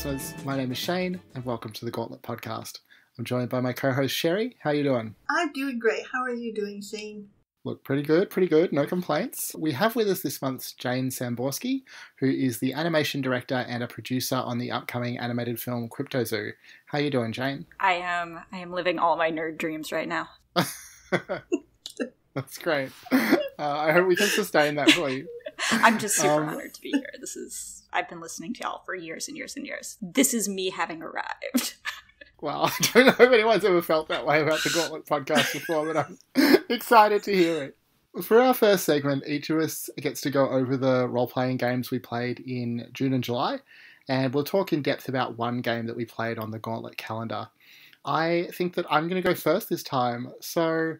listeners. My name is Shane, and welcome to the Gauntlet Podcast. I'm joined by my co-host Sherry. How are you doing? I'm doing great. How are you doing, Shane? Look, pretty good. No complaints. We have with us this month Jane Samborski, who is the animation director and a producer on the upcoming animated film Crypto Zoo. How are you doing, Jane? I am living all my nerd dreams right now. That's great. I hope we can sustain that for you. I'm just super honored to be here. I've been listening to y'all for years and years and years. This is me having arrived. Well, I don't know if anyone's ever felt that way about the Gauntlet Podcast before, but I'm excited to hear it. For our first segment, each of us gets to go over the role-playing games we played in June and July, and we'll talk in depth about one game that we played on the Gauntlet calendar. I think that I'm going to go first this time, so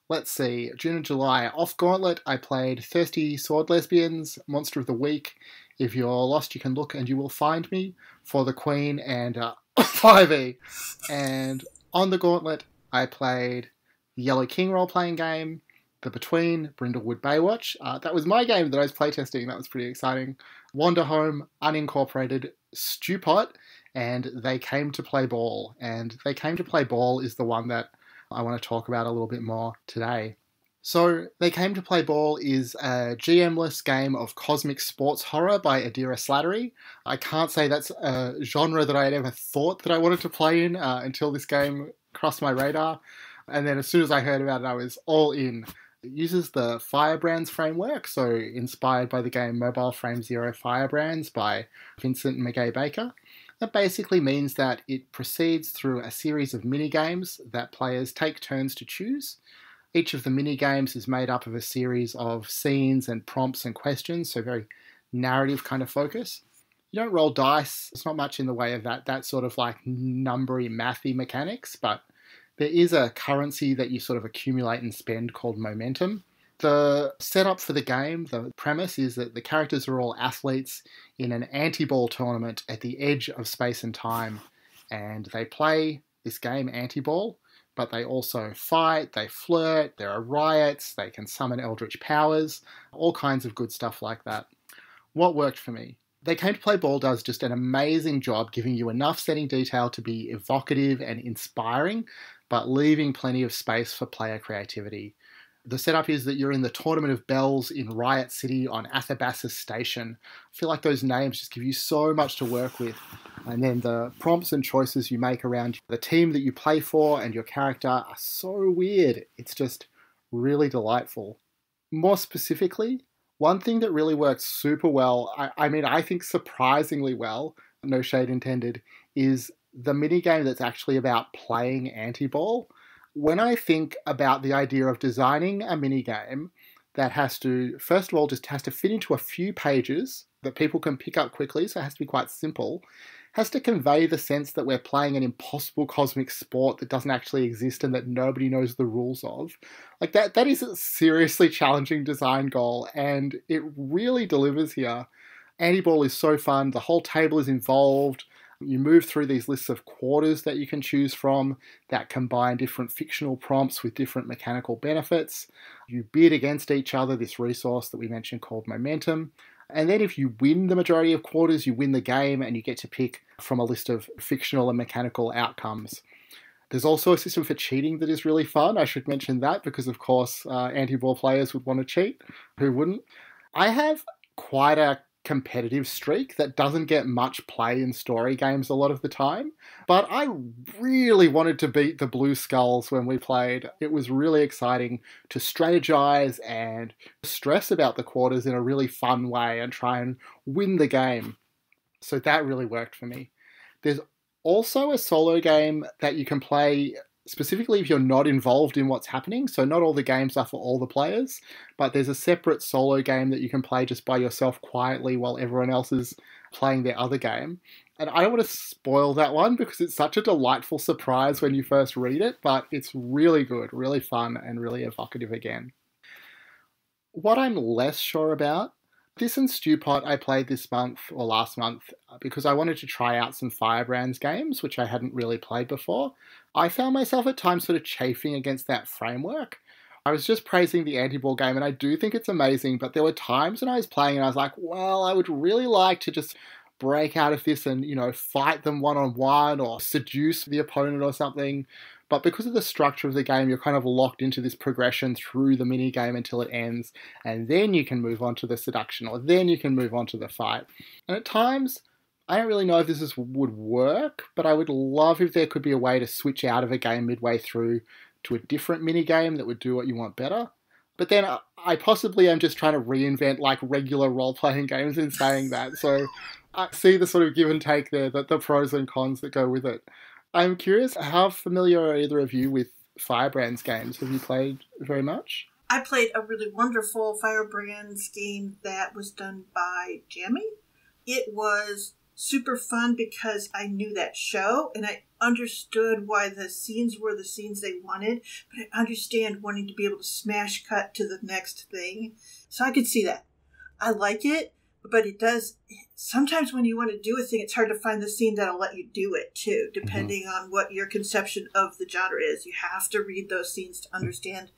let's see. June and July. Off Gauntlet, I played Thirsty Sword Lesbians, Monster of the Week. If you're lost, you can look and you will find me, For the Queen, and 5e. And on the Gauntlet, I played the Yellow King role-playing game, The Between, Brindlewood Baywatch. That was my game that I was playtesting. That was pretty exciting. Wander Home, Unincorporated, Stewpot, and They Came to Play Ball. And They Came to Play Ball is the one that I want to talk about a little bit more today. So, They Came to Play Ball is a GM-less game of cosmic sports horror by Adira Slattery. I can't say that's a genre that I had ever thought that I wanted to play in until this game crossed my radar. And then as soon as I heard about it, I was all in. It uses the Firebrands framework, so inspired by the game Mobile Frame Zero Firebrands by Vincent Mackay Baker. That basically means that it proceeds through a series of mini-games that players take turns to choose. Each of the mini-games is made up of a series of scenes and prompts and questions, so very narrative kind of focus. You don't roll dice, there's not much in the way of that sort of like numbery, mathy mechanics, but there is a currency that you sort of accumulate and spend called momentum. The setup for the game, the premise is that the characters are all athletes in an anti-ball tournament at the edge of space and time, and they play this game anti-ball, but they also fight, they flirt, there are riots, they can summon eldritch powers, all kinds of good stuff like that. What worked for me? They Came to Play Ball does just an amazing job giving you enough setting detail to be evocative and inspiring, but leaving plenty of space for player creativity. The setup is that you're in the Tournament of Bells in Riot City on Athabassus Station. I feel like those names just give you so much to work with. And then the prompts and choices you make around the team that you play for and your character are so weird. It's just really delightful. More specifically, one thing that really works super well, I think surprisingly well, no shade intended, is the minigame that's actually about playing anti-ball. When I think about the idea of designing a minigame that has to, first of all, just has to fit into a few pages that people can pick up quickly, so it has to be quite simple, has to convey the sense that we're playing an impossible cosmic sport that doesn't actually exist and that nobody knows the rules of. Like that is a seriously challenging design goal, and it really delivers here. Anti-ball is so fun, the whole table is involved. You move through these lists of quarters that you can choose from that combine different fictional prompts with different mechanical benefits. You bid against each other, this resource that we mentioned called momentum. And then if you win the majority of quarters, you win the game and you get to pick from a list of fictional and mechanical outcomes. There's also a system for cheating that is really fun. I should mention that because, of course, anti-ball players would want to cheat. Who wouldn't? I have quite a competitive streak that doesn't get much play in story games a lot of the time, but I really wanted to beat the Blue Skulls when we played. It was really exciting to strategize and stress about the quarters in a really fun way and try and win the game. So that really worked for me. There's also a solo game that you can play specifically if you're not involved in what's happening. So not all the games are for all the players, but there's a separate solo game that you can play just by yourself quietly while everyone else is playing their other game. And I don't want to spoil that one because it's such a delightful surprise when you first read it, but it's really good, really fun, and really evocative again. What I'm less sure about, this and Stewpot I played this month or last month because I wanted to try out some Firebrands games, which I hadn't really played before. I found myself at times sort of chafing against that framework. I was just praising the anti-ball game, and I do think it's amazing, but there were times when I was playing and I was like, well, I would really like to just break out of this and, fight them one-on-one or seduce the opponent or something. But because of the structure of the game, you're kind of locked into this progression through the mini game until it ends, and then you can move on to the seduction, or then you can move on to the fight. And at times, I don't really know if would work, but I would love if there could be a way to switch out of a game midway through to a different mini game that would do what you want better. But then I possibly am just trying to reinvent like regular role-playing games in saying that. So I see the sort of give and take there, the pros and cons that go with it. I'm curious, how familiar are either of you with Firebrand's games? Have you played very much? I played a really wonderful Firebrand's game that was done by Jamie. It was super fun because I knew that show and I understood why the scenes were the scenes they wanted, but I understand wanting to be able to smash cut to the next thing. So I could see that. I like it, but it does, sometimes when you want to do a thing, it's hard to find the scene that'll let you do it too, depending on what your conception of the genre is. You have to read those scenes to understand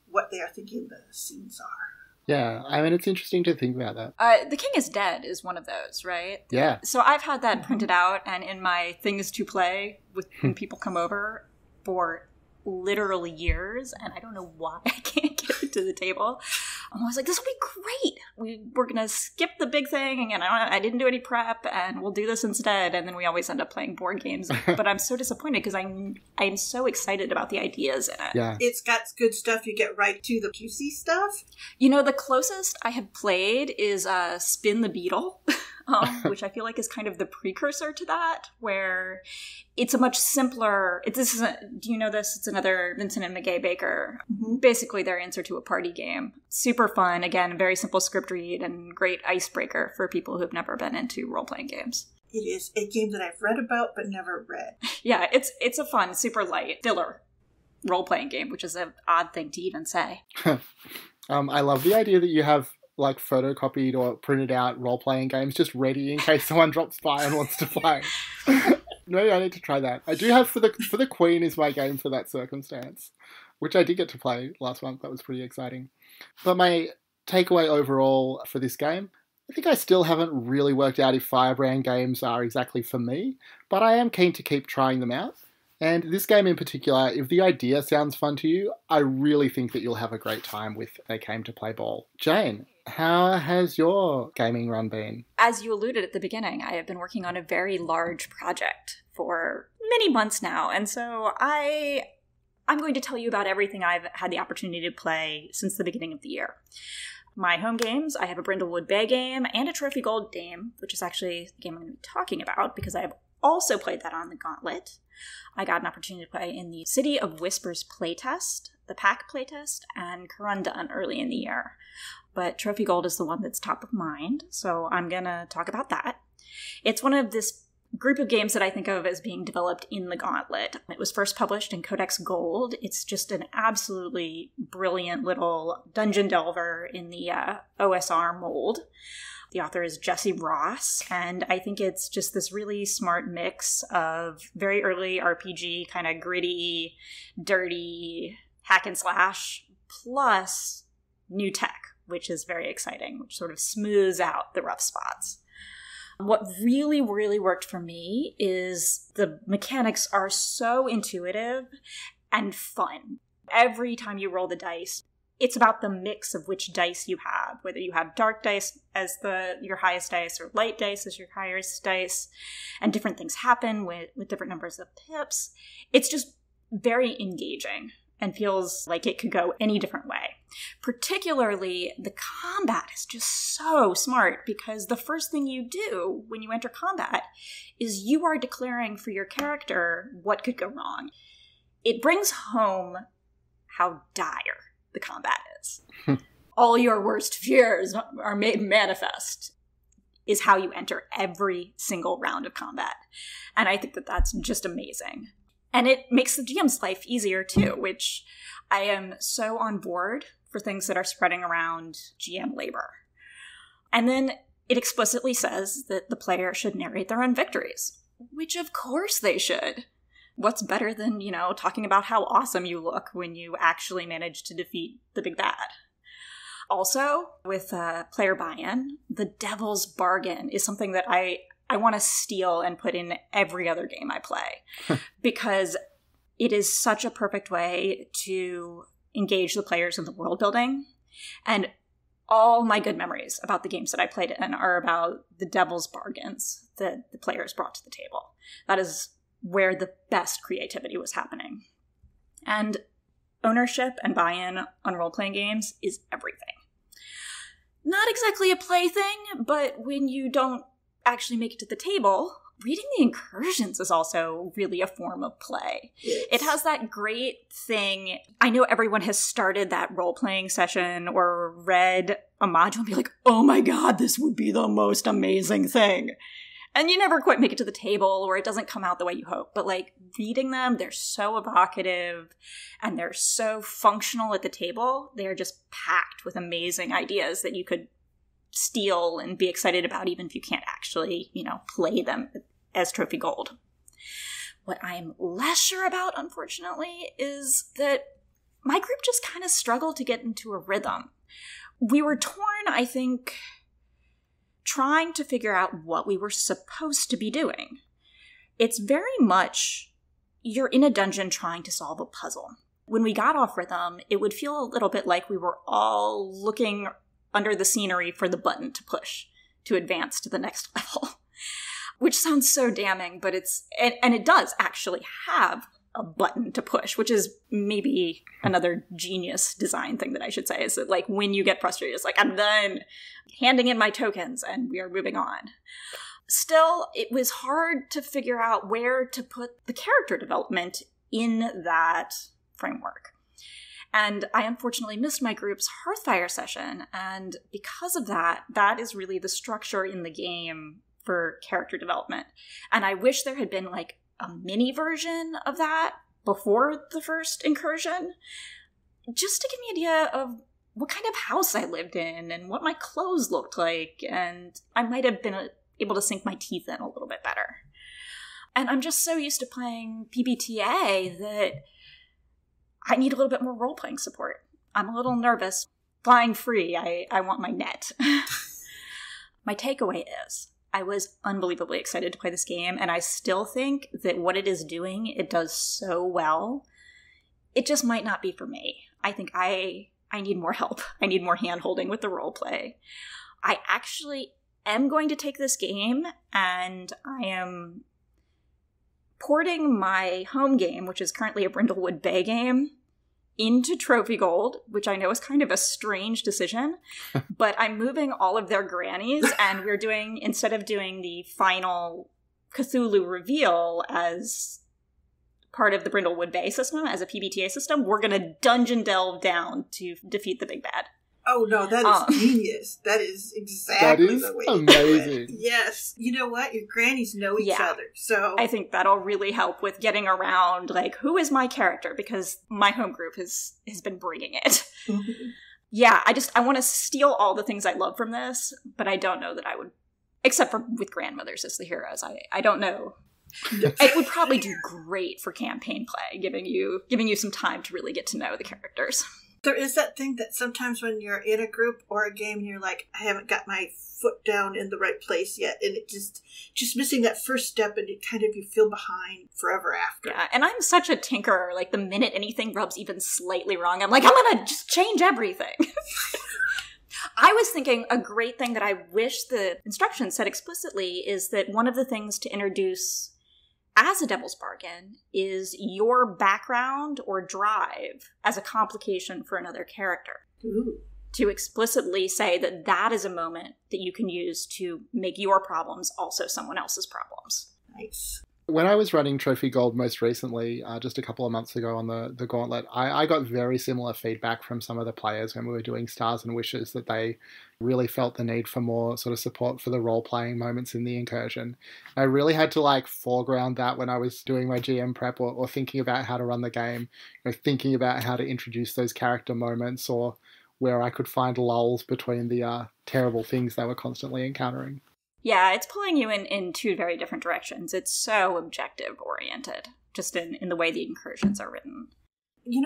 what they are thinking the scenes are. Yeah, I mean, it's interesting to think about that. The King is Dead is one of those, right? Yeah. So I've had that printed out and in my things to play when people come over for literally years, and I don't know why I can't get it to the table. I'm always like, this will be great. We're going to skip the big thing, and I didn't do any prep, and we'll do this instead. And then we always end up playing board games. But I'm so disappointed because I'm so excited about the ideas in it. Yeah. It's got good stuff. You get right to the juicy stuff. The closest I have played is Spin the Beetle, which I feel like is kind of the precursor to that, where it's a much simpler. Do you know this? It's another Vincent and Mackay Baker. Mm-hmm. Basically, their answer to a party game. Super fun. Again, very simple script read and great icebreaker for people who have never been into role-playing games. It is a game that I've read about but never read. Yeah, it's a fun, super light, filler role-playing game, which is an odd thing to even say. I love the idea that you have like photocopied or printed out role-playing games just ready in case someone drops by and wants to play. Maybe I need to try that. I do have For the Queen is my game for that circumstance, which I did get to play last month. That was pretty exciting. But my takeaway overall for this game, I think I still haven't really worked out if Firebrand games are exactly for me, but I am keen to keep trying them out. And this game in particular, if the idea sounds fun to you, I really think that you'll have a great time with A Game to Play Ball. Jane, how has your gaming run been? As you alluded at the beginning, I have been working on a very large project for many months now, and so I'm going to tell you about everything I've had the opportunity to play since the beginning of the year. My home games, I have a Brindlewood Bay game and a Trophy Gold game, which is actually the game I'm going to be talking about because I have also played that on the Gauntlet. I got an opportunity to play in the City of Whispers playtest, the PAC playtest, and Corundon early in the year. But Trophy Gold is the one that's top of mind, so I'm going to talk about that. It's one of this group of games that I think of as being developed in the Gauntlet. It was first published in Codex Gold. It's just an absolutely brilliant little dungeon delver in the OSR mold. The author is Jesse Ross, and I think it's just this really smart mix of very early RPG, kind of gritty, dirty, hack and slash, plus new tech, which is very exciting, which sort of smooths out the rough spots. What really, really worked for me is the mechanics are so intuitive and fun. Every time you roll the dice, it's about the mix of which dice you have, whether you have dark dice as your highest dice or light dice as your highest dice, and different things happen with different numbers of pips. It's just very engaging and feels like it could go any different way. Particularly, the combat is just so smart because the first thing you do when you enter combat is you are declaring for your character what could go wrong. It brings home how dire the combat is. All your worst fears are made manifest is how you enter every single round of combat. And I think that that's just amazing. And it makes the GM's life easier too, which I am so on board for things that are spreading around GM labor. And then it explicitly says that the player should narrate their own victories, which of course they should. What's better than, talking about how awesome you look when you actually manage to defeat the big bad? Also, with player buy-in, the devil's bargain is something that I I want to steal and put in every other game I play because it is such a perfect way to engage the players in the world building. And all my good memories about the games that I played in are about the devil's bargains that the players brought to the table. That is where the best creativity was happening. And ownership and buy-in on role-playing games is everything. Not exactly a plaything, but when you don't actually make it to the table, reading the incursions is also really a form of play. Yes. It has that great thing. I know everyone has started that role-playing session or read a module and be like, oh my god, this would be the most amazing thing. And you never quite make it to the table, or it doesn't come out the way you hope. But like reading them, they're so evocative and they're so functional at the table. They're just packed with amazing ideas that you could steal and be excited about, even if you can't actually, play them as trophy gold. What I'm less sure about, unfortunately, is that my group just kind of struggled to get into a rhythm. We were torn, I think, trying to figure out what we were supposed to be doing. It's very much you're in a dungeon trying to solve a puzzle. When we got off rhythm, it would feel a little bit like we were all looking under the scenery for the button to push to advance to the next level. Which sounds so damning, but it does actually have a button to push, which is maybe another genius design thing that I should say, is that like when you get frustrated, it's like, I'm done handing in my tokens and we are moving on. Still, it was hard to figure out where to put the character development in that framework. And I unfortunately missed my group's Hearthfire session, and because of that, that is really the structure in the game for character development. And I wish there had been like a mini version of that before the first incursion, just to give me an idea of what kind of house I lived in and what my clothes looked like, and I might have been able to sink my teeth in a little bit better. And I'm just so used to playing PBTA that I need a little bit more role-playing support. I'm a little nervous. Flying free, I want my net. My takeaway is, I was unbelievably excited to play this game, and I still think that what it is doing, it does so well. It just might not be for me. I think I need more help. I need more hand-holding with the role-play. I actually am going to take this game, and I am porting my home game, which is currently a Brindlewood Bay game, into Trophy Gold, which I know is kind of a strange decision, but I'm moving all of their grannies, and we're doing, instead of doing the final Cthulhu reveal as part of the Brindlewood Bay system, as a PBTA system, we're going to dungeon delve down to defeat the big bad. Oh, no, that is genius. That is exactly the way to do it. Yes. You know what? Your grannies know each other, so I think that'll really help with getting around, like, who is my character? Because my home group has been bringing it. Mm-hmm. Yeah, I want to steal all the things I love from this, but I don't know that I would, except for with grandmothers as the heroes. I don't know. It would probably do great for campaign play, giving you some time to really get to know the characters. There is that thing that sometimes when you're in a group or a game, you're like, I haven't got my foot down in the right place yet. And it just missing that first step, and it kind of, you feel behind forever after. Yeah, and I'm such a tinkerer. Like, the minute anything rubs even slightly wrong, I'm like, I'm going to just change everything. I was thinking a great thing that I wish the instructions said explicitly is that one of the things to introduce as a devil's bargain is your background or drive as a complication for another character. Ooh. To explicitly say that that is a moment that you can use to make your problems also someone else's problems. Nice. When I was running Trophy Gold most recently, just a couple of months ago on the Gauntlet, I got very similar feedback from some of the players when we were doing Stars and Wishes, that they really felt the need for more sort of support for the role-playing moments in the incursion. I really had to foreground that when I was doing my GM prep or thinking about how to run the game, thinking about how to introduce those character moments, or where I could find lulls between the terrible things they were constantly encountering. Yeah, it's pulling you in two very different directions. It's so objective-oriented, just in the way the incursions are written.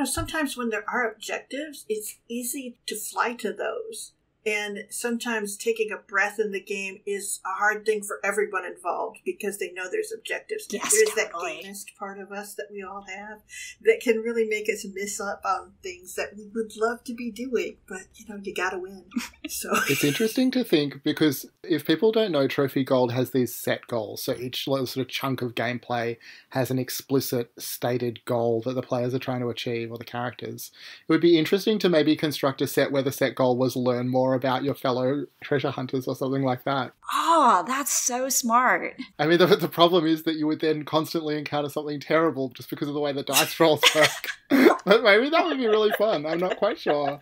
Sometimes when there are objectives, it's easy to fly to those. And sometimes taking a breath in the game is a hard thing for everyone involved because they know there's objectives. Yes, there's totally. that gamist part of us that we all have that can really make us miss up on things that we would love to be doing. But, you gotta win. So It's interesting to think because if people don't know, Trophy Gold has these set goals. So each little sort of chunk of gameplay has an explicit stated goal that the players are trying to achieve, or the characters. It would be interesting to maybe construct a set where the set goal was learn more about your fellow treasure hunters or something like that. Oh, that's so smart. I mean, the problem is that you would then constantly encounter something terrible just because of the way the dice rolls work. But maybe that would be really fun. I'm not quite sure.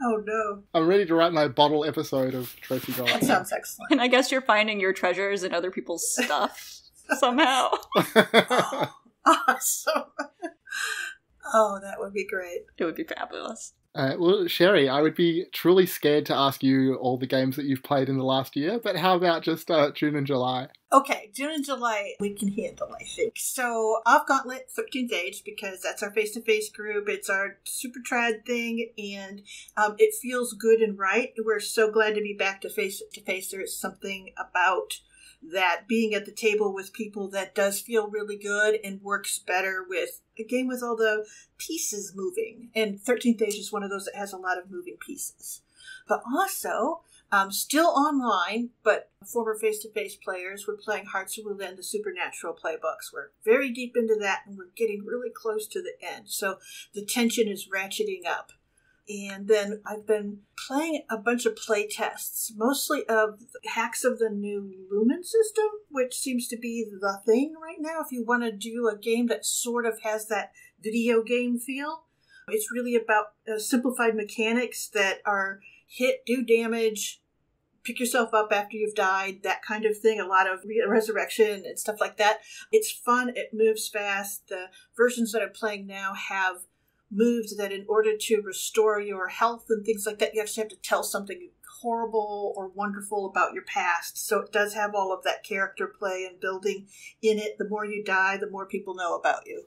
Oh, no. I'm ready to write my bottle episode of Trophy Gold. That sounds excellent. And I guess you're finding your treasures in other people's stuff somehow. Awesome. Oh, that would be great. It would be fabulous. Well, Sherry, I would be truly scared to ask you all the games that you've played in the last year, but how about just June and July? Okay, June and July we can handle, I think. So, off Gauntlet, 13th Age, because that's our face-to-face group. It's our super trad thing, and it feels good and right. We're so glad to be back to face-to-face. There's something about that being at the table with people that does feel really good and works better with a game with all the pieces moving. And 13th Age is one of those that has a lot of moving pieces. But also, still online, but former face-to-face players, we're playing Hearts of Wulin, the Supernatural playbooks. We're very deep into that, and we're getting really close to the end. So the tension is ratcheting up. And then I've been playing a bunch of play tests, mostly of hacks of the new Lumen system, which seems to be the thing right now. If you want to do a game that sort of has that video game feel, it's really about simplified mechanics that are hit, do damage, pick yourself up after you've died, that kind of thing. A lot of resurrection and stuff like that. It's fun. It moves fast. The versions that I'm playing now have moves that in order to restore your health and things like that, you actually have to tell something horrible or wonderful about your past. So it does have all of that character play and building in it. The more you die, the more people know about you,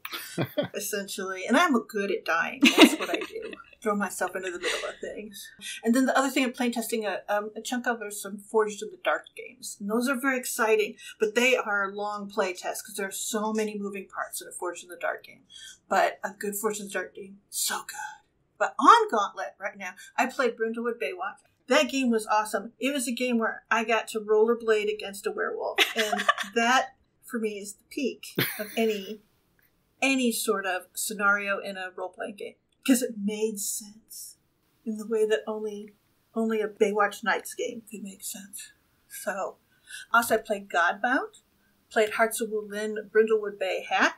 essentially. And I'm good at dying. That's what I do. Throw myself into the middle of things. And then the other thing I'm playing testing a chunk of are some Forged in the Dark games. And those are very exciting, but they are long play tests because there are so many moving parts in a Forged in the Dark game. But a good Forged in the Dark game, so good. But on Gauntlet right now, I played Brindlewood Baywatch. That game was awesome. It was a game where I got to rollerblade against a werewolf. And that, for me, is the peak of any sort of scenario in a role-playing game. Because it made sense in the way that only a Baywatch Nights game could make sense. So, also I played Godbound, played Hearts of Wulin, Brindlewood Bay hack,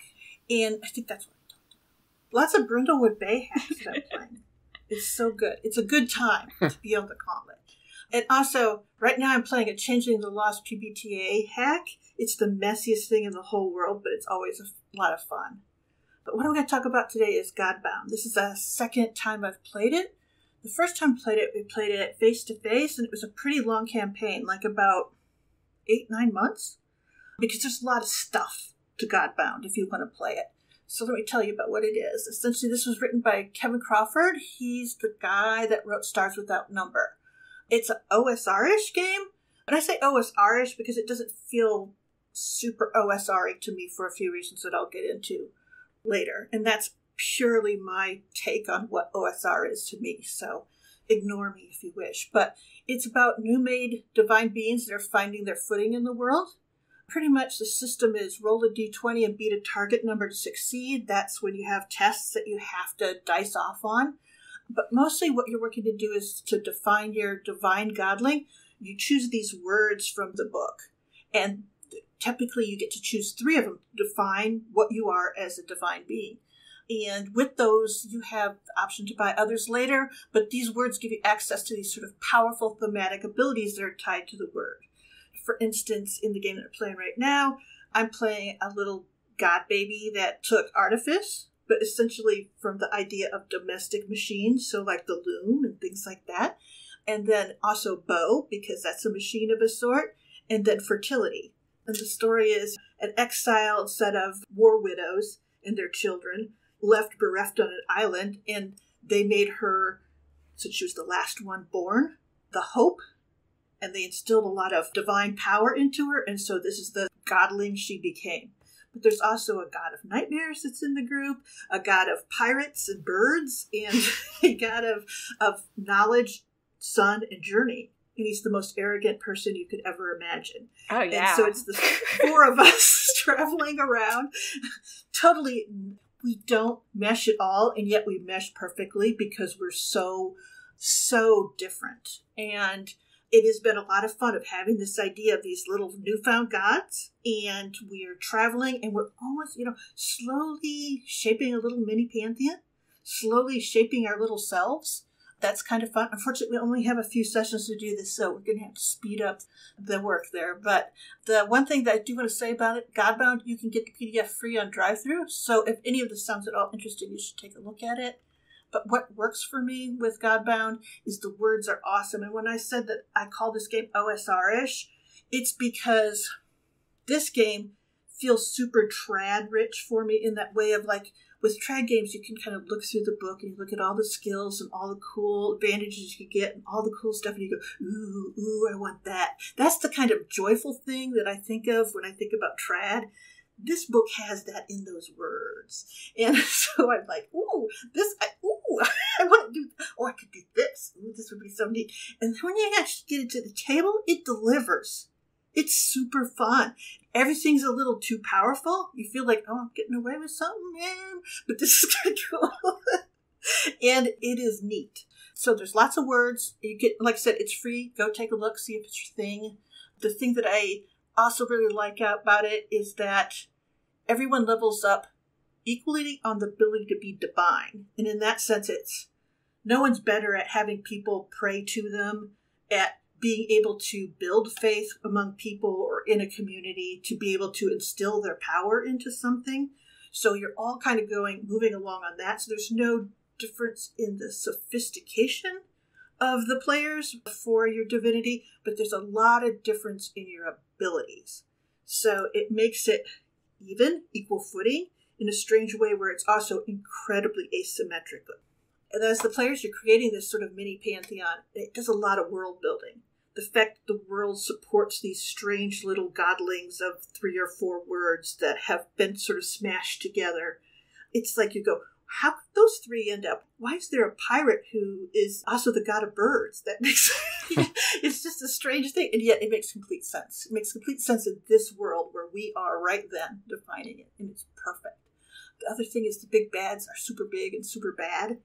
and I think that's what I talked about. Lots of Brindlewood Bay hacks that I'm playing. It's so good. It's a good time to be on the Gauntlet. And also, right now I'm playing a Changeling the Lost PBTA hack. It's the messiest thing in the whole world, but it's always a lot of fun. But what I'm going to talk about today is Godbound. This is the second time I've played it. The first time we played it face-to-face, and it was a pretty long campaign, like about 8-9 months, because there's a lot of stuff to Godbound if you want to play it. So let me tell you about what it is. Essentially, this was written by Kevin Crawford. He's the guy that wrote Stars Without Number. It's an OSR-ish game. And I say OSR-ish because it doesn't feel super OSR-y to me for a few reasons that I'll get into later. And that's purely my take on what OSR is to me. So ignore me if you wish. But it's about new-made divine beings that are finding their footing in the world. Pretty much the system is roll a d20 and beat a target number to succeed. That's when you have tests that you have to dice off on. But mostly what you're working to do is to define your divine godling. You choose these words from the book. And typically you get to choose 3 of them to define what you are as a divine being. And with those, you have the option to buy others later. But these words give you access to these sort of powerful thematic abilities that are tied to the word. For instance, in the game that I'm playing right now, I'm playing a little god baby that took artifice, but essentially from the idea of domestic machines, so like the loom and things like that. And then also bow, because that's a machine of a sort. And then fertility. And the story is an exiled set of war widows and their children left bereft on an island, and they made her, since she was the last one born, the hope, and they instilled a lot of divine power into her, and so this is the godling she became. But there's also a god of nightmares that's in the group, a god of pirates and birds, and a god of knowledge, sun, and journey. And he's the most arrogant person you could ever imagine. Oh, yeah. And so it's the four of us traveling around. Totally, we don't mesh at all, and yet we mesh perfectly because we're so different. And it has been a lot of fun of having this idea of these little newfound gods, and we're traveling, and we're almost, slowly shaping a little mini pantheon, slowly shaping our little selves. That's kind of fun. Unfortunately, we only have a few sessions to do this, so we're going to have to speed up the work there. But the one thing that I do want to say about it, Godbound, you can get the PDF free on drive-thru. So if any of this sounds at all interesting, you should take a look at it. But what works for me with Godbound is the words are awesome. And when I said that I call this game OSR-ish, it's because this game feels super trad rich for me in that way of like, with trad games, you can kind of look through the book and you look at all the skills and all the cool advantages you get and all the cool stuff, and you go, ooh, I want that. That's the kind of joyful thing that I think of when I think about trad. This book has that in those words. And so I'm like, I want to do, I could do this. Ooh, this would be so neat. And then when you actually get it to the table, it delivers. It's super fun. Everything's a little too powerful. You feel like, I'm getting away with something, man. But this is kind of cool. And it is neat. So there's lots of words. You get, like I said, it's free. Go take a look, see if it's your thing. The thing that I also really like about it is that everyone levels up equally on the ability to be divine. And in that sense, no one's better at having people pray to them, at being able to build faith among people or in a community, to be able to instill their power into something. So you're all kind of moving along on that. So there's no difference in the sophistication of the players for your divinity, but there's a lot of difference in your abilities. So it makes it equal footing in a strange way where it's also incredibly asymmetrical. And as the players, you're creating this sort of mini pantheon. It does a lot of world building. The fact that the world supports these strange little godlings of 3 or 4 words that have been sort of smashed together. It's like you go, how could those 3 end up? Why is there a pirate who is also the god of birds? That makes it's just a strange thing, and yet it makes complete sense. It makes complete sense in this world where we are right then defining it, and it's perfect. The other thing is the big bads are super big and super bad,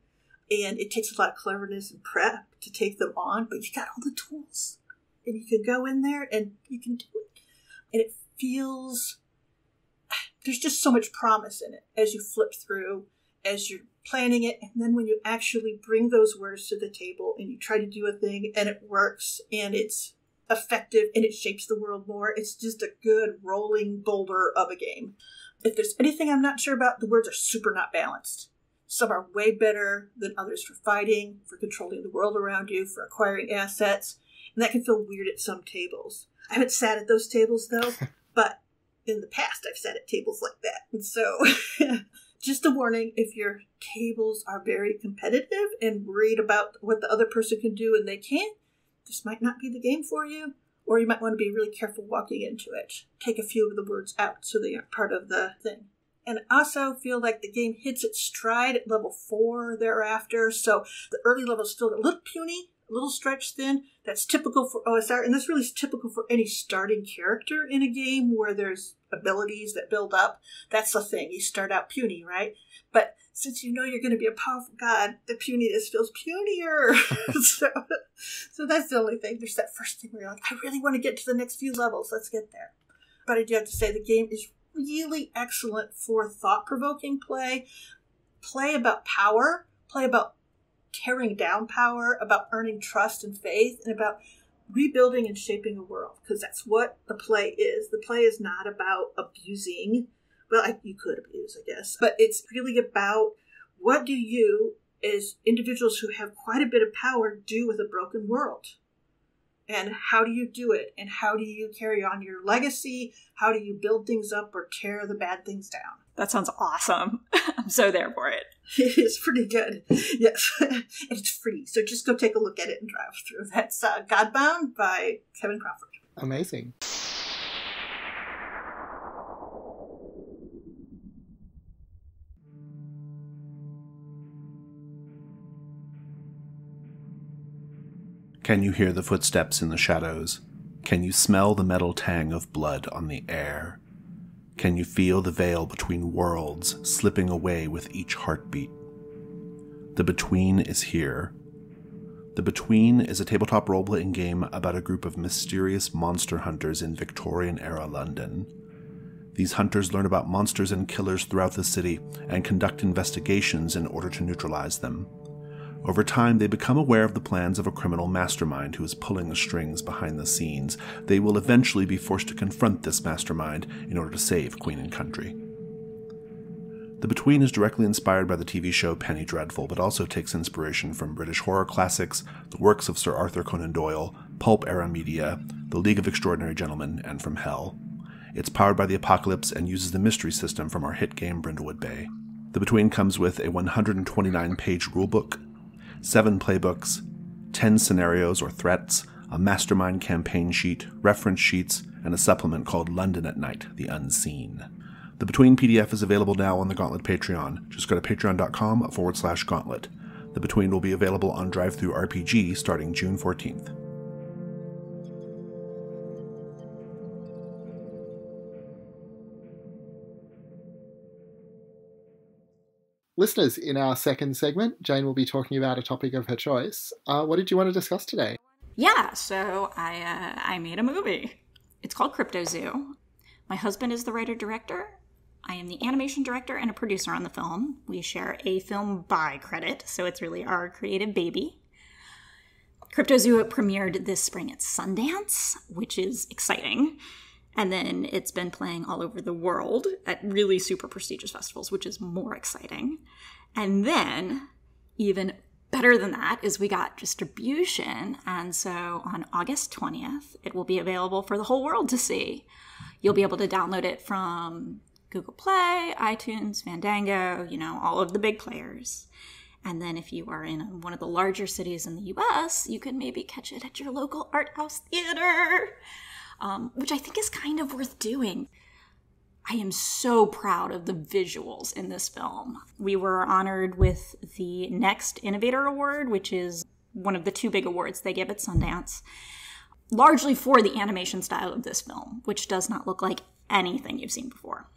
and it takes a lot of cleverness and prep to take them on, but you got all the tools. And you can go in there and you can do it. And it feels, there's just so much promise in it as you flip through, as you're planning it. And then when you actually bring those words to the table and you try to do a thing and it works and it's effective and it shapes the world more, it's just a good rolling boulder of a game. If there's anything I'm not sure about, the words are super not balanced. Some are way better than others for fighting, for controlling the world around you, for acquiring assets. And that can feel weird at some tables. I haven't sat at those tables, though, but in the past I've sat at tables like that. And so just a warning, if your tables are very competitive and worried about what the other person can do and they can't, this might not be the game for you. Or you might want to be really careful walking into it. Take a few of the words out so they aren't part of the thing. And I also feel like the game hits its stride at level 4 thereafter. So the early levels feel a little puny, a little stretched thin. That's typical for OSR, and that's really typical for any starting character in a game where there's abilities that build up. That's the thing. You start out puny, right? But since you know you're going to be a powerful god, the puniness feels punier. so that's the only thing. There's that first thing where you're like, I really want to get to the next few levels. Let's get there. But I do have to say the game is really excellent for thought-provoking play about power, play about tearing down power, about earning trust and faith, and about rebuilding and shaping a world, because that's what the play is. The play is not about abusing. Well, you could abuse, I guess. But it's really about what do you, as individuals who have quite a bit of power, do with a broken world? And how do you do it? And how do you carry on your legacy? How do you build things up or tear the bad things down? That sounds awesome. I'm so there for it. It is pretty good. Yes. And it's free. So just go take a look at it and drive through. That's Godbound by Kevin Crawford. Amazing. Can you hear the footsteps in the shadows? Can you smell the metal tang of blood on the air? Can you feel the veil between worlds slipping away with each heartbeat? The Between is here. The Between is a tabletop role-playing game about a group of mysterious monster hunters in Victorian-era London. These hunters learn about monsters and killers throughout the city and conduct investigations in order to neutralize them. Over time, they become aware of the plans of a criminal mastermind who is pulling the strings behind the scenes. They will eventually be forced to confront this mastermind in order to save Queen and Country. The Between is directly inspired by the TV show Penny Dreadful, but also takes inspiration from British horror classics, the works of Sir Arthur Conan Doyle, pulp-era media, The League of Extraordinary Gentlemen, and from Hell. It's powered by the Apocalypse and uses the mystery system from our hit game Brindlewood Bay. The Between comes with a 129-page rulebook, 7 playbooks, 10 scenarios or threats, a mastermind campaign sheet, reference sheets, and a supplement called London at Night, The Unseen. The Between PDF is available now on the Gauntlet Patreon. Just go to patreon.com/gauntlet. The Between will be available on DriveThru RPG starting June 14th. Listeners, in our second segment, Jane will be talking about a topic of her choice. What did you want to discuss today? Yeah, so I made a movie. It's called Crypto Zoo. My husband is the writer-director. I am the animation director and a producer on the film. We share a film by credit, so it's really our creative baby. Crypto Zoo premiered this spring at Sundance, which is exciting. And then it's been playing all over the world at really super prestigious festivals, which is more exciting. And then, even better than that, is we got distribution. And so on August 20th, it will be available for the whole world to see. You'll be able to download it from Google Play, iTunes, Fandango, all of the big players. And then if you are in one of the larger cities in the US, you can maybe catch it at your local art house theater. Which I think is kind of worth doing. I am so proud of the visuals in this film. We were honored with the Next Innovator Award, which is one of the 2 big awards they give at Sundance, largely for the animation style of this film, which does not look like anything you've seen before.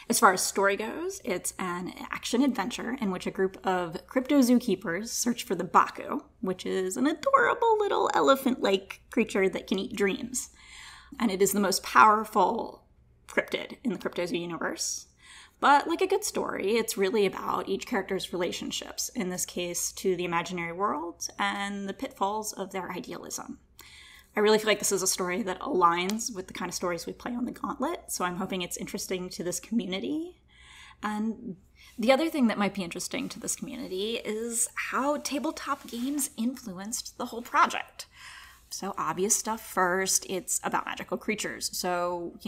As far as story goes, it's an action-adventure in which a group of crypto zookeepers search for the Baku, which is an adorable little elephant-like creature that can eat dreams. And it is the most powerful cryptid in the Crypto Zoo universe. But like a good story, it's really about each character's relationships, in this case to the imaginary world, and the pitfalls of their idealism. I really feel like this is a story that aligns with the kind of stories we play on the Gauntlet, so I'm hoping it's interesting to this community. And the other thing that might be interesting to this community is how tabletop games influenced the whole project. So obvious stuff first, it's about magical creatures. So,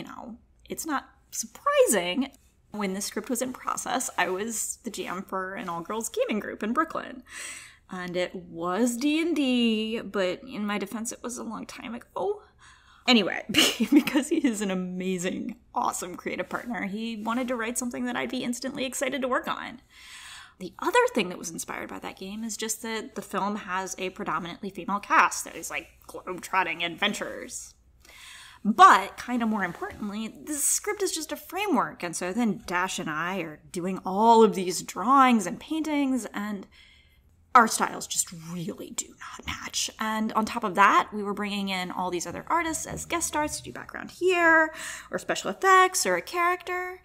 it's not surprising. When this script was in process, I was the GM for an all-girls gaming group in Brooklyn. And it was D&D, but in my defense, it was a long time ago. Anyway, because he is an amazing, awesome creative partner, he wanted to write something that I'd be instantly excited to work on. The other thing that was inspired by that game is just that the film has a predominantly female cast that is like globe-trotting adventurers. But, kind of more importantly, this script is just a framework, and so then Dash and I are doing all of these drawings and paintings, and our styles just really do not match. And on top of that, we were bringing in all these other artists as guest stars to do background here, or special effects, or a character.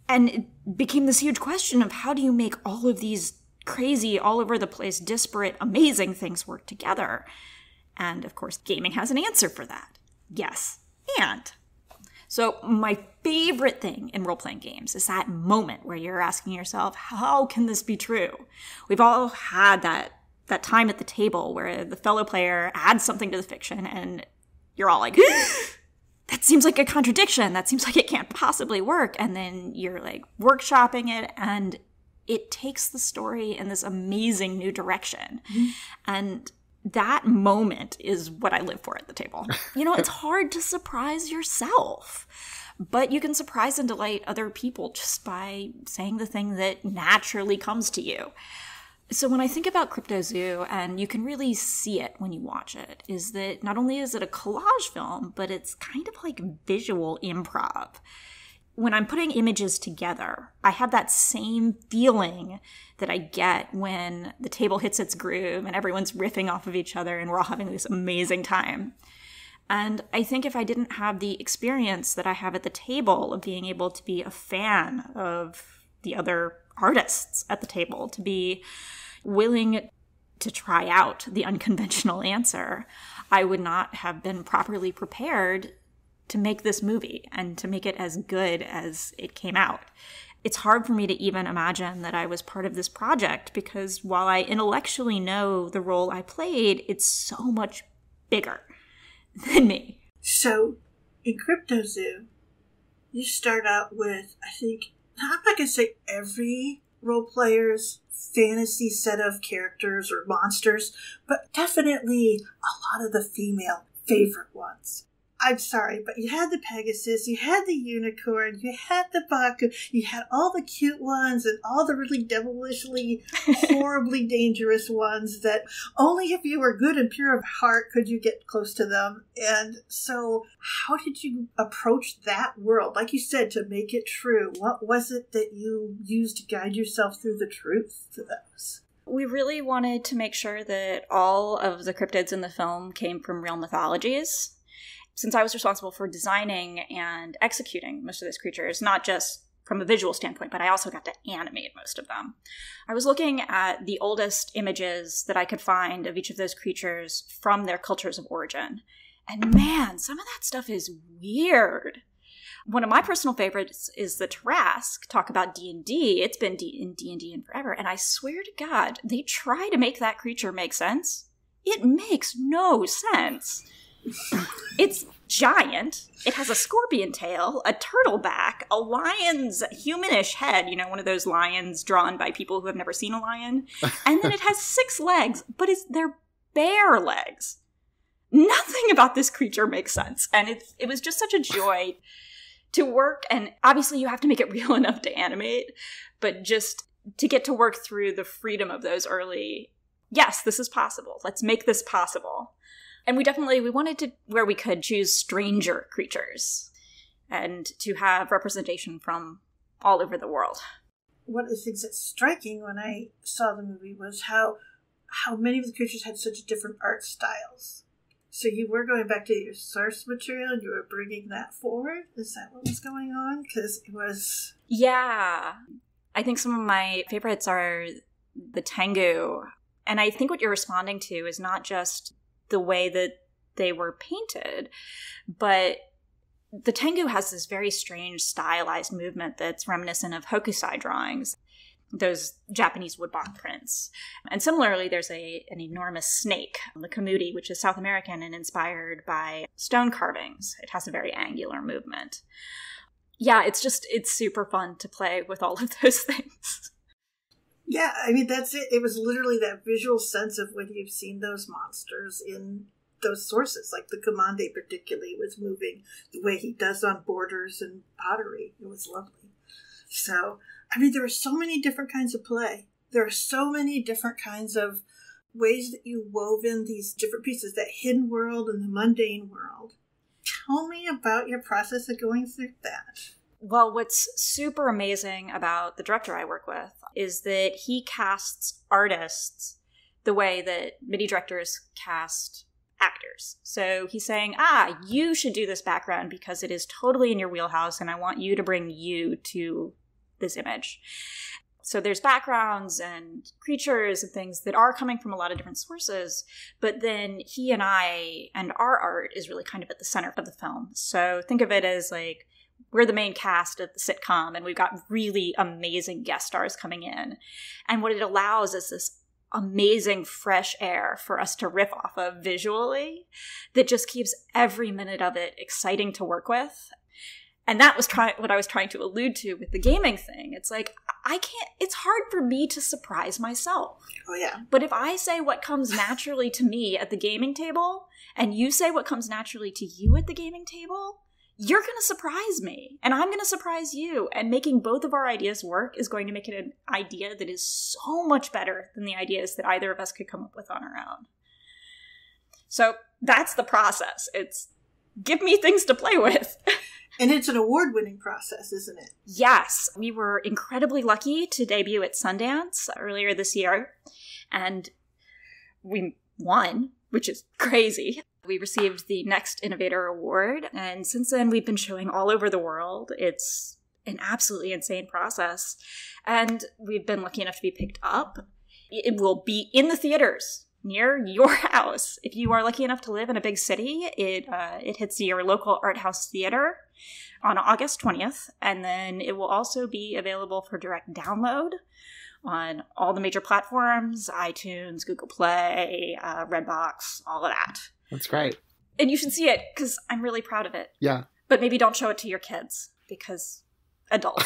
And it became this huge question of how do you make all of these crazy, all over the place, disparate, amazing things work together? And of course, gaming has an answer for that. Yes, and. So my favorite thing in role-playing games is that moment where you're asking yourself, how can this be true? We've all had that that time at the table where the fellow player adds something to the fiction and you're all like, that seems like a contradiction. That seems like it can't possibly work. And then you're like workshopping it, and it takes the story in this amazing new direction. Mm-hmm. And that moment is what I live for at the table. It's hard to surprise yourself, but you can surprise and delight other people just by saying the thing that naturally comes to you. So when I think about CryptoZoo, and you can really see it when you watch it, is that not only is it a collage film, but it's kind of like visual improv. When I'm putting images together, I have that same feeling that I get when the table hits its groove and everyone's riffing off of each other and we're all having this amazing time. And I think if I didn't have the experience that I have at the table of being able to be a fan of the other artists at the table, to be willing to try out the unconventional answer, I would not have been properly prepared to make this movie and to make it as good as it came out. It's hard for me to even imagine that I was part of this project, because while I intellectually know the role I played, it's so much bigger than me. So, in CryptoZoo, you start out with, I think, I'm not going to say every role player's fantasy set of characters or monsters, but definitely a lot of the female favorite ones. I'm sorry, but you had the Pegasus, you had the Unicorn, you had the Baku, you had all the cute ones and all the really devilishly, horribly dangerous ones that only if you were good and pure of heart could you get close to them. And so how did you approach that world? Like you said, to make it true, what was it that you used to guide yourself through the truth to those? We really wanted to make sure that all of the cryptids in the film came from real mythologies. Since I was responsible for designing and executing most of those creatures, not just from a visual standpoint, but I also got to animate most of them, I was looking at the oldest images that I could find of each of those creatures from their cultures of origin. And man, some of that stuff is weird. One of my personal favorites is the Tarrasque. Talk about D&D. It's been in D&D and forever. And I swear to God, they try to make that creature make sense. It makes no sense. It's giant. It has a scorpion tail, a turtle back, a lion's humanish head, one of those lions drawn by people who have never seen a lion. And then it has 6 legs, but they're bare legs. Nothing about this creature makes sense. And it was just such a joy to work. And obviously you have to make it real enough to animate, but just to get to work through the freedom of those early, yes, this is possible. Let's make this possible. And we wanted to, where we could, choose stranger creatures and to have representation from all over the world. One of the things that's striking when I saw the movie was how many of the creatures had such different art styles. So you were going back to your source material and you were bringing that forward? Is that what was going on? Because it was... Yeah. I think some of my favorites are the Tengu. And I think what you're responding to is not just the way that they were painted, but the Tengu has this very strange stylized movement that's reminiscent of hokusai drawings, those Japanese woodblock prints. And similarly, there's an enormous snake, the Kamudi, which is South American and inspired by stone carvings. It has a very angular movement. Yeah, it's super fun to play with all of those things. Yeah, I mean, that's it. It was literally that visual sense of when you've seen those monsters in those sources, like the Commande particularly was moving the way he does on borders and pottery. It was lovely. So, I mean, there are so many different kinds of play. There are so many different kinds of ways that you wove in these different pieces, that hidden world and the mundane world. Tell me about your process of going through that. Well, what's super amazing about the director I work with is that he casts artists the way that MIDI directors cast actors. So he's saying, you should do this background because it is totally in your wheelhouse and I want you to bring you to this image. So there's backgrounds and creatures and things that are coming from a lot of different sources, but then he and I and our art is really kind of at the center of the film. So think of it as like, we're the main cast of the sitcom, and we've got really amazing guest stars coming in. And what it allows is this amazing fresh air for us to riff off of visually that just keeps every minute of it exciting to work with. And that was what I was trying to allude to with the gaming thing. It's like, it's hard for me to surprise myself. Oh, yeah. But if I say what comes naturally to me at the gaming table, and you say what comes naturally to you at the gaming table, you're going to surprise me. And I'm going to surprise you. And making both of our ideas work is going to make it an idea that is so much better than the ideas that either of us could come up with on our own. So that's the process. It's give me things to play with. And it's an award-winning process, isn't it? Yes. We were incredibly lucky to debut at Sundance earlier this year. And we won, which is crazy. We received the Next Innovator Award. And since then, we've been showing all over the world. It's an absolutely insane process. And we've been lucky enough to be picked up. It will be in the theaters near your house. If you are lucky enough to live in a big city, it hits your local art house theater on August 20th. And then it will also be available for direct download on all the major platforms, iTunes, Google Play, Redbox, all of that. That's great. And you should see it because I'm really proud of it. Yeah. But maybe don't show it to your kids because adults.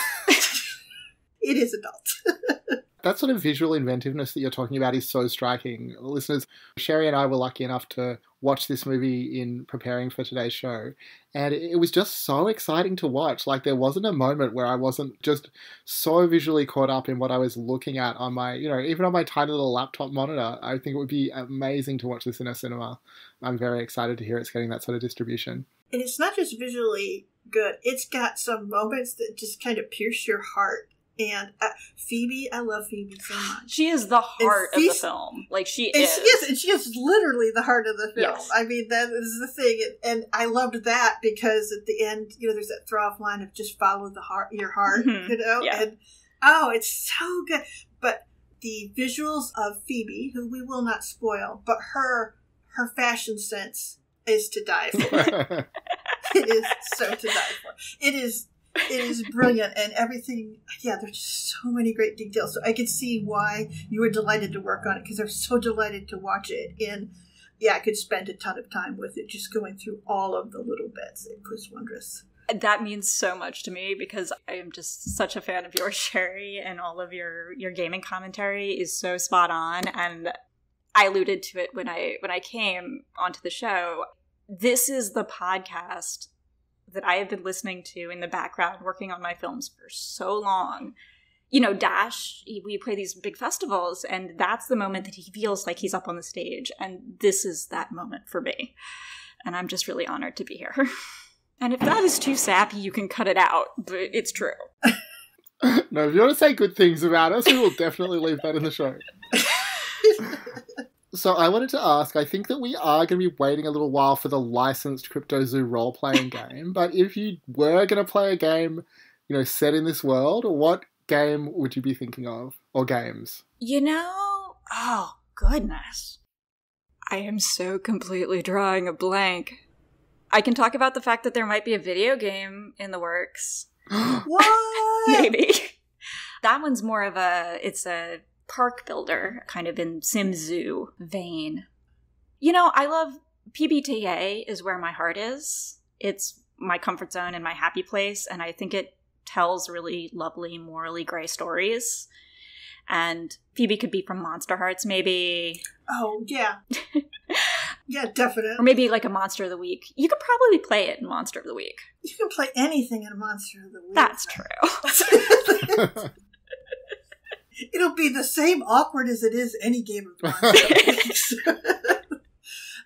It is adult. That sort of visual inventiveness that you're talking about is so striking. Listeners, Sherry and I were lucky enough to watch this movie in preparing for today's show, and it was just so exciting to watch. Like, there wasn't a moment where I wasn't just so visually caught up in what I was looking at on my, even on my tiny little laptop monitor. I think it would be amazing to watch this in a cinema. I'm very excited to hear it's getting that sort of distribution. And it's not just visually good. It's got some moments that just kind of pierce your heart. And Phoebe, I love Phoebe so much. She is the heart of the film. Like, she is. She is literally the heart of the film. Yes. I mean, that is the thing. And I loved that because at the end, there's that throw-off line of just follow your heart, Yeah. And, it's so good. But the visuals of Phoebe, who we will not spoil, but her fashion sense is to die for. It is so to die for. It is brilliant, and everything. Yeah, there's just so many great details. So I could see why you were delighted to work on it, because I was so delighted to watch it. And I could spend a ton of time with it, just going through all of the little bits. It was wondrous. That means so much to me because I am just such a fan of yours, Sherry, and all of your gaming commentary is so spot on. And I alluded to it when I came onto the show. This is the podcast that I have been listening to in the background working on my films for so long. Dash, we play these big festivals, and that's the moment that he feels like he's up on the stage. And this is that moment for me. And I'm just really honored to be here. And if that is too sappy, you can cut it out, but it's true. No, if you want to say good things about us, we will definitely leave that in the show. So I wanted to ask, I think that we are going to be waiting a little while for the licensed CryptoZoo role-playing game, but if you were going to play a game, set in this world, what game would you be thinking of? Or games? Oh, goodness. I am so completely drawing a blank. I can talk about the fact that there might be a video game in the works. What? Maybe. That one's more of it's a park builder, kind of in Sim Zoo vein. I love PBTA is where my heart is. It's my comfort zone and my happy place, and I think it tells really lovely, morally gray stories. And Phoebe could be from Monster Hearts, maybe. Oh, yeah. Yeah, definitely. Or maybe like a Monster of the Week. You could probably play it in Monster of the Week. You can play anything in Monster of the Week. That's true. It'll be the same awkward as it is any game of Monster of the Week.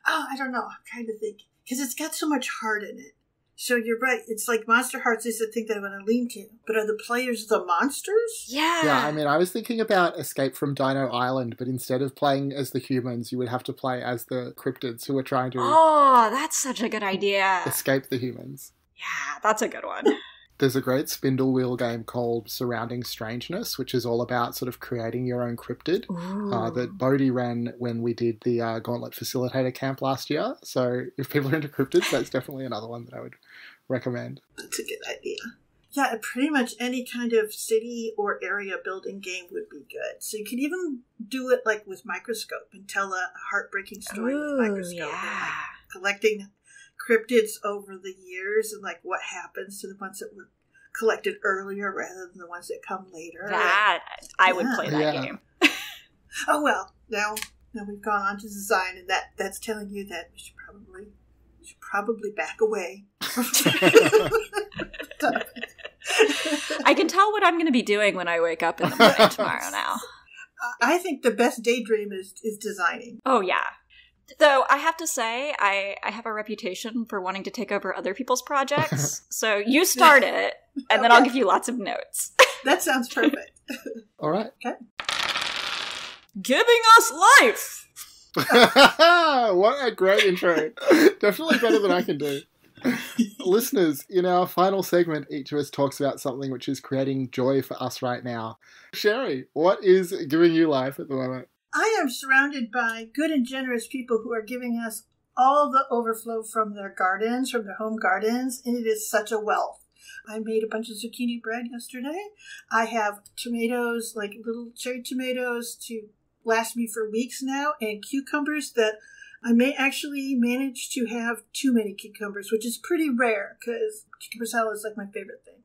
I don't know. I'm trying to think. Because it's got so much heart in it. So you're right. It's like Monster Hearts is the thing that I want to lean to. But are the players the monsters? Yeah. Yeah, I mean, I was thinking about Escape from Dino Island, but instead of playing as the humans, you would have to play as the cryptids who are trying to... Oh, that's such a good idea. Escape the humans. Yeah, that's a good one. There's a great spindle wheel game called Surrounding Strangeness, which is all about sort of creating your own cryptid that Bodhi ran when we did the Gauntlet Facilitator Camp last year. So if people are into cryptids, that's definitely another one that I would recommend. That's a good idea. Yeah, pretty much any kind of city or area building game would be good. So you could even do it like with Microscope and tell a heartbreaking story with Microscope. Yeah. And, like, collecting cryptids over the years and like what happens to the ones that were collected earlier rather than the ones that come later. That, I would play that Yeah. game. Oh, well, now we've gone on to design, and that's telling you that we should probably back away. I can tell what I'm going to be doing when I wake up in the morning tomorrow now. I think the best daydream is designing. Oh, yeah. Though, I have to say, I have a reputation for wanting to take over other people's projects. So you start it, and then I'll give you lots of notes. That sounds perfect. All right. Okay. Giving us life! What a great intro. Definitely better than I can do. Listeners, in our final segment, each of us talks about something which is creating joy for us right now. Sherry, what is giving you life at the moment? I am surrounded by good and generous people who are giving us all the overflow from their gardens, from their home gardens, and it is such a wealth. I made a bunch of zucchini bread yesterday. I have tomatoes, like little cherry tomatoes, to last me for weeks now, and cucumbers that I may actually manage to have too many cucumbers, which is pretty rare because cucumber salad is like my favorite thing.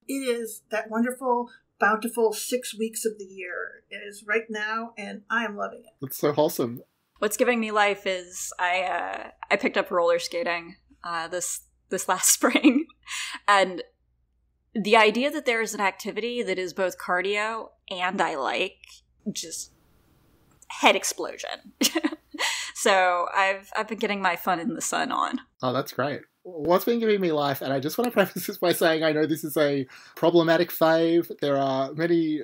It is that wonderful, bountiful 6 weeks of the year. It is right now, and I am loving it. That's so wholesome. What's giving me life is I picked up roller skating this last spring, and the idea that there is an activity that is both cardio and I like, just head explosion. So I've been getting my fun in the sun on. Oh, that's great. What's been giving me life, and I just want to preface this by saying I know this is a problematic fave. There are many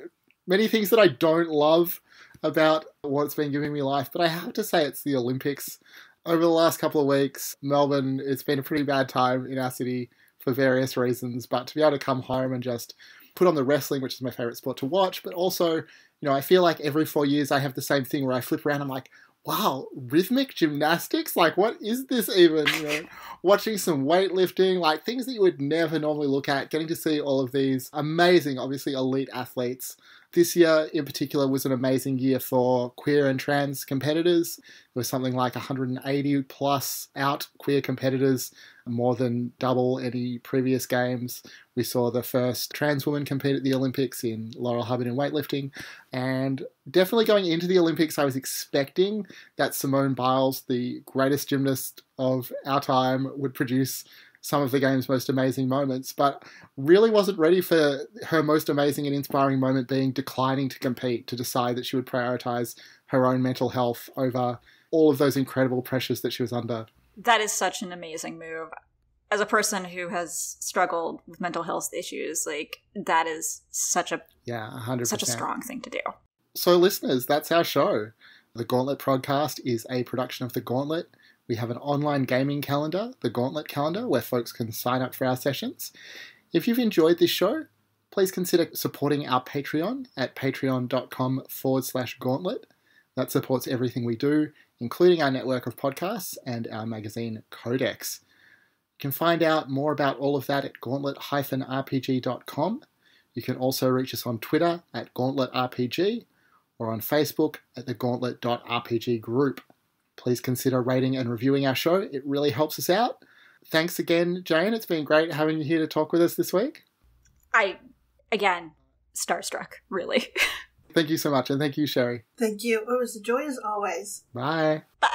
things that I don't love about what's been giving me life, but I have to say it's the Olympics. Over the last couple of weeks, Melbourne, it's been a pretty bad time in our city for various reasons, but to be able to come home and just put on the wrestling, which is my favorite sport to watch, but also, I feel like every 4 years I have the same thing where I flip around, I'm like, wow, rhythmic gymnastics? Like, what is this even? Watching some weightlifting, like things that you would never normally look at, getting to see all of these amazing, obviously elite athletes. This year in particular was an amazing year for queer and trans competitors. There was something like 180 plus out queer competitors, more than double any previous games. We saw the first trans woman compete at the Olympics in Laurel Hubbard in weightlifting. And definitely going into the Olympics, I was expecting that Simone Biles, the greatest gymnast of our time, would produce some of the game's most amazing moments, but really wasn't ready for her most amazing and inspiring moment being declining to compete, to decide that she would prioritize her own mental health over all of those incredible pressures that she was under. That is such an amazing move. As a person who has struggled with mental health issues, like, that is such a 100%. such a strong thing to do. So listeners, that's our show. The Gauntlet podcast is a production of The Gauntlet. We have an online gaming calendar, the Gauntlet Calendar, where folks can sign up for our sessions. If you've enjoyed this show, please consider supporting our Patreon at patreon.com/gauntlet. That supports everything we do, including our network of podcasts and our magazine Codex. You can find out more about all of that at gauntlet-rpg.com. You can also reach us on Twitter at GauntletRPG or on Facebook at the Gauntlet.rpg group. Please consider rating and reviewing our show. It really helps us out. Thanks again, Jane. It's been great having you here to talk with us this week. Again, starstruck, really. Thank you so much, and thank you, Sherry. Thank you. It was a joy as always. Bye. Bye.